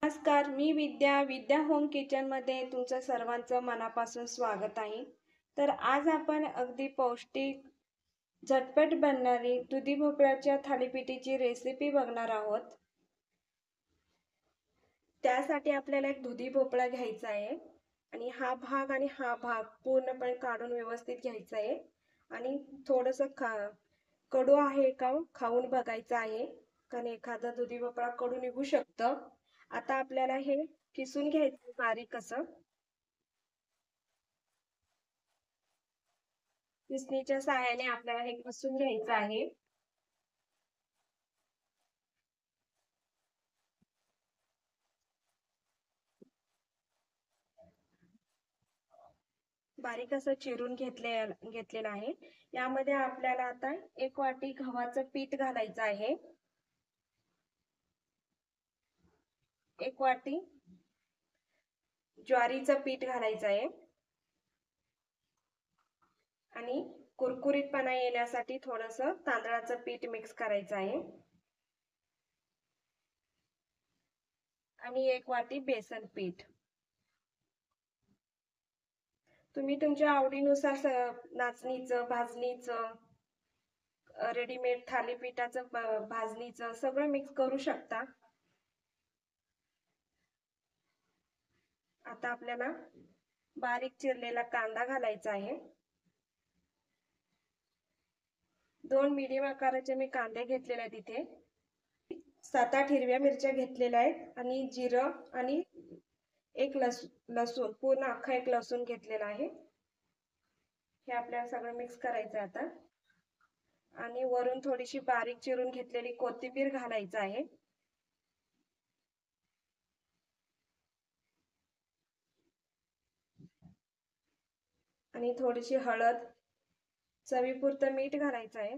नमस्कार, मी विद्या होम किचनमध्ये तुमचं सर्वांचं मनापासून स्वागत आहे. तर आज आपण अगदी पौष्टिक, झटपट बनणारी दुधी भोपळ्याच्या थालीपीठची रेसिपी बघणार आहोत. त्यासाठी आपल्याला एक दुधी भोपळा घ्यायचा आहे आणि हा भाग पूर्णपणे काढून व्यवस्थित घ्यायचा आहे आणि थोडंसं कडू आहे का खाऊन बघायचं आहे, कारण एखादा दुधी भोपळा कडू निघू शकतं. आता आपल्याला हे किसून घ्यायचं बारीक असं. किसणीच्या सहाय्याने आपल्याला हे किसून घ्यायचं आहे. बारीक असं चिरून घेतलेलं आहे. यामध्ये आपल्याला आता 1 वाटी गव्हाचं पीठ घालायचं आहे. 1 वाटी ज्वारीचं पीठ घालायचं आहे आणि कुरकुरीतपणा येण्यासाठी थोडंसं तांदळाचं पीठ मिक्स करायचं आहे आणि 1 वाटी बेसन पीठ. तुम्ही तुमच्या आवडीनुसार नाचणीचं, भाजणीचं, रेडीमेड थालीपीठाचं भाजणीचं सगळं मिक्स करू शकता. आता आपल्याला बारीक चिरलेला कांदा घालायचा आहे. 2 मीडियम आकाराचे मी कांदे घेतलेले आहेत इथे. 7-8 हिरव्या मिरच्या घेतलेल्या आहेत आणि जिरं आणि एक लसूण, पूर्ण अख्खा एक लसूण घेतलेला आहे. हे आपल्याला सगळं मिक्स करायचं आता आणि वरून थोडीशी बारीक चिरून घेतलेली कोथिंबीर घालायचं आहे. आणि थोडीशी हळद, चवीपुरतं मीठ घालायचं आहे.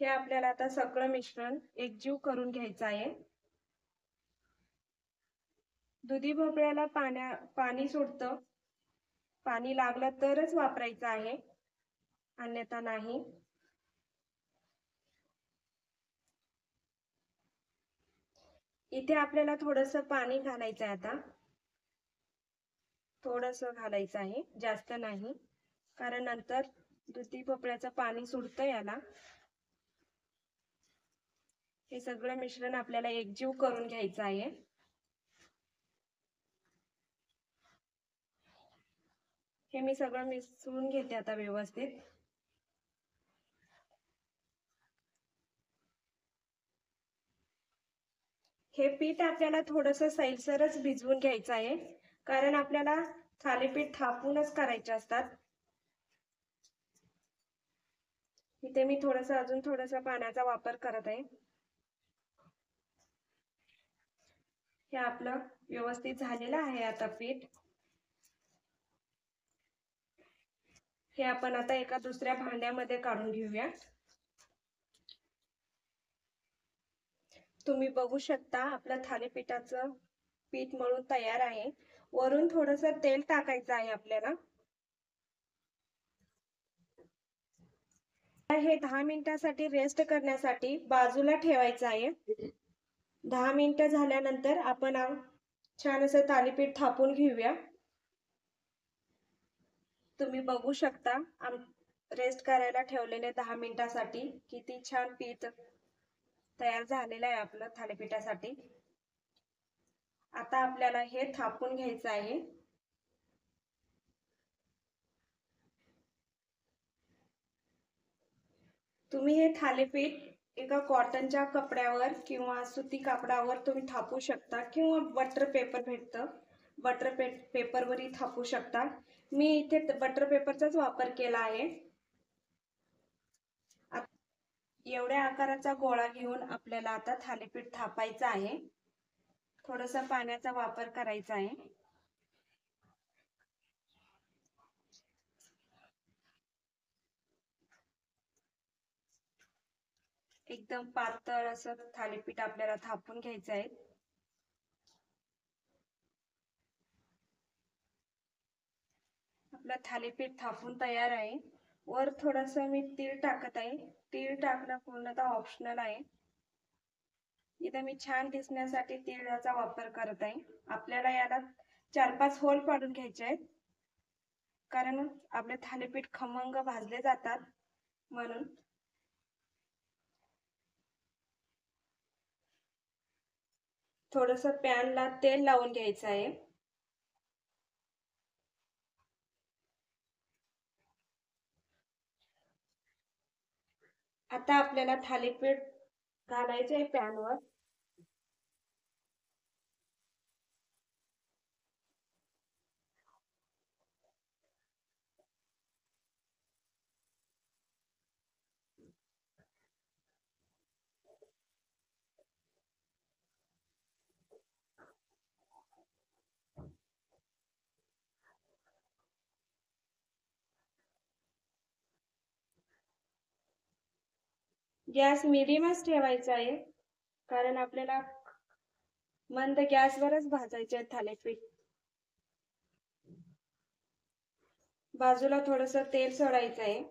हे आपल्याला आता सगळं मिश्रण एकजीव करून घ्यायचं आहे. दुधी भोपळ्याला पाणी सुटतं. पाणी लागलं तरच वापरायचं आहे, अन्यथा नाही. इथे आपल्याला थोडंसं पाणी घालायचं आहे. आता थोडंसं घालायचं आहे, जास्त नाही, कारण नंतर दुधी भोपळ्याचं पाणी सुटतं याला. हे सगळं मिश्रण आपल्याला एकजीव करून घ्यायचं आहे. हे मी सगळं मिसळून घेते आता व्यवस्थित. हे पीठ आपल्याला थोडंसं सैलसरच भिजवून घ्यायचं आहे, कारण आपल्याला थालीपीठ थापूनच करायचे असतात. इथे मी अजून थोडंसं पाण्याचा वापर करत आहे. हे आपलं व्यवस्थित झालेलं आहे आता पीठ. हे आपण आता एका दुसऱ्या भांड्यामध्ये काढून घेऊया. तुम्ही बघू शकता आपलं थालीपीठाचं पीठ मळून तयार आहे. वरून थोडंसं तेल टाकायचं आहे आपल्याला. हे 10 मिनिटांसाठी रेस्ट करण्यासाठी बाजूला ठेवायचं आहे. 10 मिनिटं झाल्यानंतर आपण छान असं थालीपीठ थापून घेऊया. तुम्ही बघू शकता रेस्ट करायला ठेवलेले 10 मिनिटांसाठी किती छान पीठ तयार झालेलं आहे आपलं थालीपीठासाठी. आता आपल्याला हे थापून घ्यायचं आहे. तुम्ही हे थालीपीठ एका कॉटनच्या कपड्यावर किंवा सुती कापडावर तुम्ही थापू शकता, किंवा बटर पेपर भेटतं, बटर पेपरवरही थापू शकता. मी इथे बटर पेपरचाच वापर केला आहे. एवढ्या आकाराचा गोळा घेऊन आपल्याला आता थालीपीठ थापायचं आहे. थोडासा पाण्याचा वापर करायचा आहे. एकदम पातळ असं थालीपीठ आपल्याला थापून घ्यायचं आहे. आपलं थालीपीठ थापून तयार आहे. वर थोडंसं मी तीळ टाकत आहे. तीळ टाकणं पूर्णतः ऑप्शनल आहे. इथं मी छान दिसण्यासाठी तिळाचा वापर करत आहे. आपल्याला याला 4-5 होल पाडून घ्यायचे आहेत, कारण आपले थालीपीठ खमंग भाजले जातात म्हणून. थोडंसं पॅनला तेल लावून घ्यायचं आहे. आता आपल्याला थालीपीठ घालायचे आहे पॅनवर. गॅस मिडियमच ठेवायचा आहे, कारण आपल्याला मंद गॅसवरच भाजायचे आहे थालीपीठ. बाजूला थोडंसं तेल सोडायचं आहे.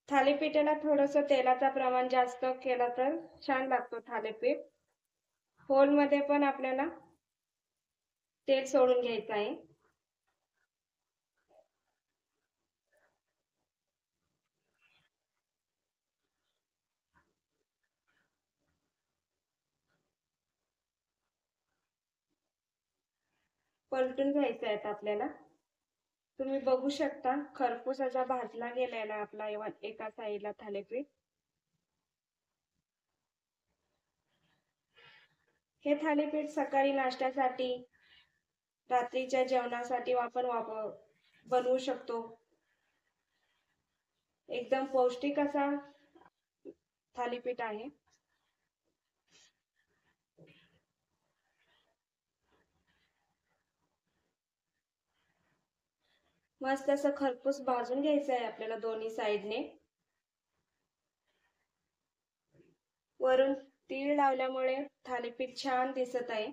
थालीपीठाला थोडंसं तेलाचं प्रमाण जास्त केलं तर छान लागतो थालीपीठ. होलमध्ये पण आपल्याला तेल सोडून घ्यायचं आहे. पलटून घ्यायचं आहे आपल्याला. तुम्ही बघू शकता खरपूस असा भाजला गेलेला आपला एका साईडला थालीपीठ. हे थालीपीठ सकाळी नाश्त्यासाठी, रात्रीच्या जेवणासाठी आपण बनवू शकतो. एकदम पौष्टिक असा थालीपीठ आहे. मस्त असं खरपूस भाजून घ्यायचं आहे आपल्याला दोन्ही साईडने. वरून तीळ लावल्यामुळे थालीपीठ छान दिसत आहे.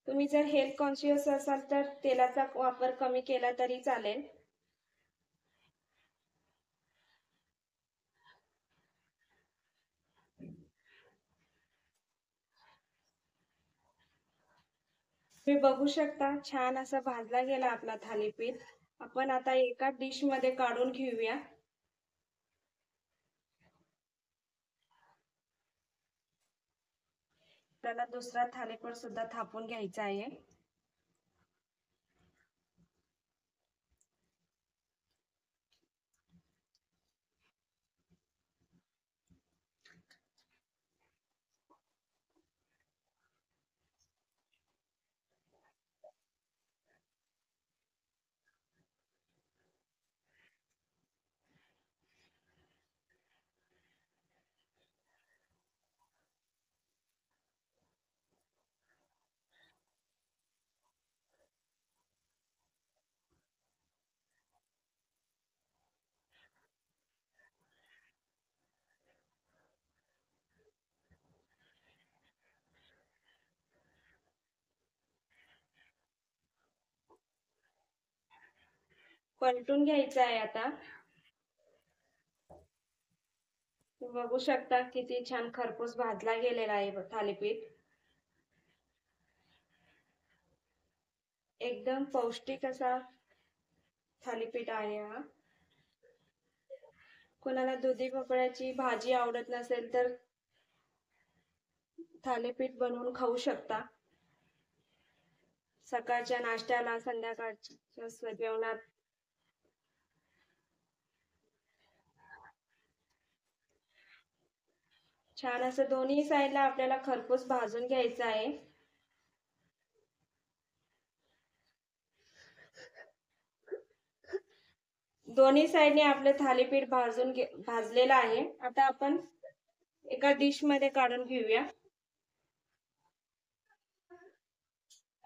तुम्ही जर हेल्थ कॉन्शियस असाल तर तेलाचा वापर कमी केला तरी चालेल. तुम्ही बघू शकता छान असा भाजला गेला आपला थालीपीठ. आपण आता एका डिश मध्ये काढून घेऊया. त्याला दुसरा थालीपीठ सुद्धा थापून घ्यायचा आहे. पलटून घ्यायचा आहे आता. तुम्ही बघू शकता किती छान खरपूस भाजला गेलेला आहे थालीपीठ. एकदम पौष्टिक असा थालीपीठ आहे हा. कोणाला दुधी भोपळ्याची भाजी आवडत नसेल तर थालीपीठ बनवून खाऊ शकता. सकाळच्या नाश्त्याला, संध्याकाळच्या जेवणात. छान असं दोन्ही साईडला आपल्याला खरपूस भाजून घ्यायचं आहे. दोन्ही साईडने आपले थालीपीठ भाजलेलं आहे. आता आपण एका डिश मध्ये काढून घेऊया.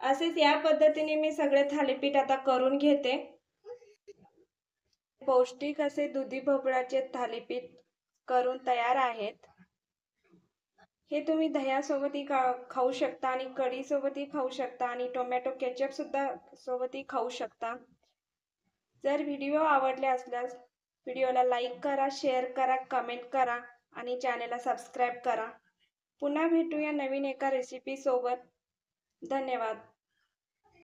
असेच या पद्धतीने मी सगळे थालीपीठ आता करून घेते. पौष्टिक असे दुधी भोपळ्याचे थालीपीठ करून तयार आहेत. हे तुम्ही दह्यासोबतही खाऊ शकता आणि कढी सोबतही खाऊ शकता आणि टोमॅटो केचप सुद्धा सोबतही खाऊ शकता. जर व्हिडिओ आवडले असल्यास व्हिडिओला लाईक करा, शेअर करा, कमेंट करा आणि चॅनेलला सबस्क्राईब करा. पुन्हा भेटूया नवीन एका रेसिपी सोबत. धन्यवाद.